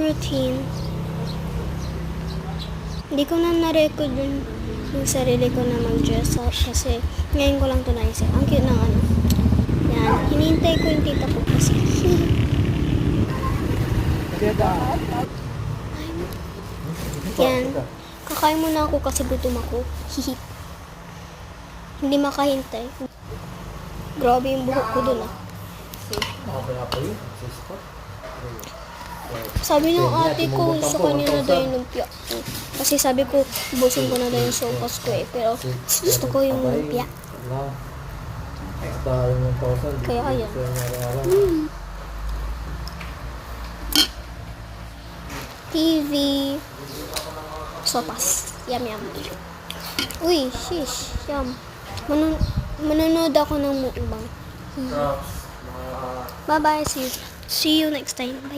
routine. Hindi ko na na-record yung sarili ko na mag-dress up kasi ngayon ko lang ito naisip. Ang cute ng ano. Yan. Hinihintay ko yung tita ko kasi. Yan. Kakain muna ako kasi gutom ako. Hihi. Hindi makahintay. Grabe yung buhok ko dun ah. Sabi ng ate ko, gusto ko niya na daw yung lumpia. Kasi sabi ko, ubusin ko na daw yung sopas ko eh. Pero gusto ko yung lumpia. Kaya ayan. TV. Sopas. Yum yum. Uy, shish. Yum. Manonood ako ng mukbang. Bye bye. See you next time. Bye.